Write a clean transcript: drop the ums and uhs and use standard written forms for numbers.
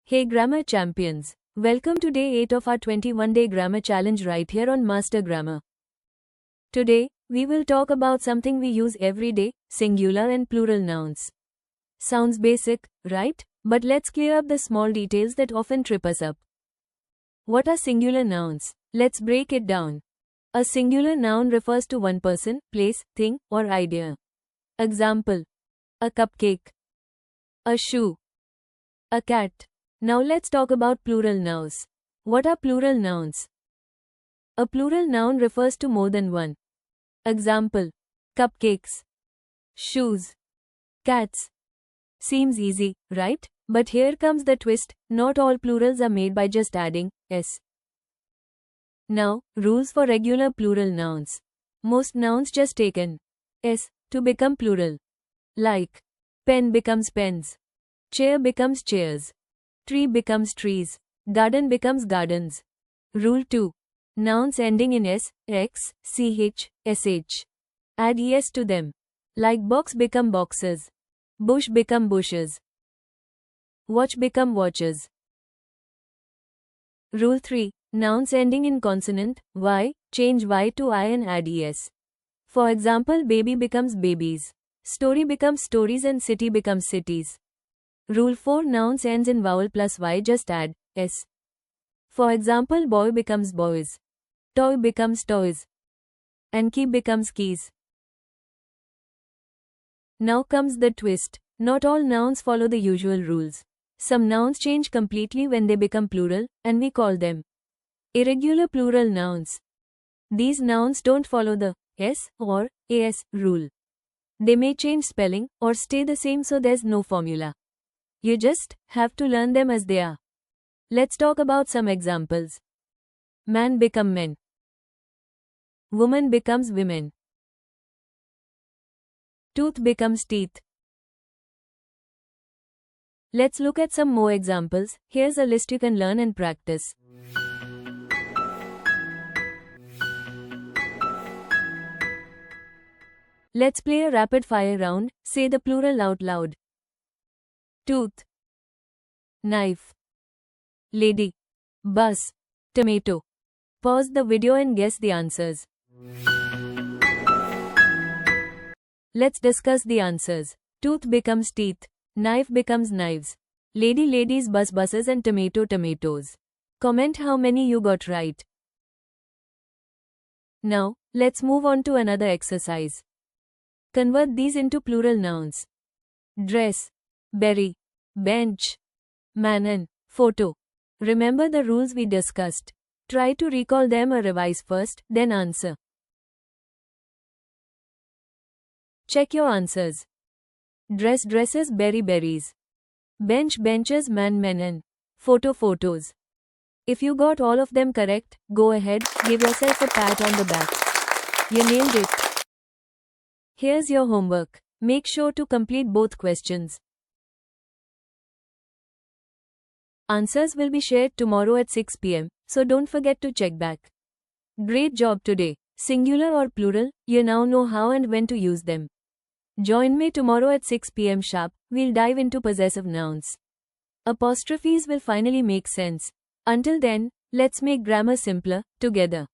Hey Grammar Champions! Welcome to day 8 of our 21-day grammar challenge right here on Master Grammar. Today, we will talk about something we use every day, singular and plural nouns. Sounds basic, right? But let's clear up the small details that often trip us up. What are singular nouns? Let's break it down. A singular noun refers to one person, place, thing, or idea. Example: a cupcake, a shoe, a cat. Now let's talk about plural nouns. What are plural nouns? A plural noun refers to more than one. Example: cupcakes, shoes, cats. Seems easy, right? But here comes the twist: not all plurals are made by just adding s. Now, rules for regular plural nouns. Most nouns just take an s to become plural. Like, pen becomes pens, chair becomes chairs, tree becomes trees, garden becomes gardens. Rule 2. Nouns ending in s, x, ch, sh. Add es to them. Like box become boxes, bush become bushes, watch become watches. Rule 3. Nouns ending in consonant, y, change y to I and add es. For example, baby becomes babies, story becomes stories and city becomes cities. Rule 4. Nouns ends in vowel plus y, just add s. For example, boy becomes boys, toy becomes toys, and key becomes keys. Now comes the twist. Not all nouns follow the usual rules. Some nouns change completely when they become plural, and we call them irregular plural nouns. These nouns don't follow the s or as rule. They may change spelling or stay the same, so there's no formula. You just have to learn them as they are. Let's talk about some examples. Man become men. Woman becomes women. Tooth becomes teeth. Let's look at some more examples. Here's a list you can learn and practice. Let's play a rapid fire round. Say the plural out loud. Tooth, knife, lady, bus, tomato. Pause the video and guess the answers. Let's discuss the answers. Tooth becomes teeth, knife becomes knives, lady ladies, bus buses, and tomato tomatoes. Comment how many you got right. Now, let's move on to another exercise. Convert these into plural nouns. Dress, berry, bench, man, and photo. Remember the rules we discussed. Try to recall them or revise first, then answer. Check your answers. Dress dresses, berry berries, bench benches, man men, and photo photos. If you got all of them correct, go ahead, give yourself a pat on the back. You nailed it. Here's your homework. Make sure to complete both questions. Answers will be shared tomorrow at 6 p.m, so don't forget to check back. Great job today. Singular or plural, you now know how and when to use them. Join me tomorrow at 6 p.m. sharp. We'll dive into possessive nouns. Apostrophes will finally make sense. Until then, let's make grammar simpler together.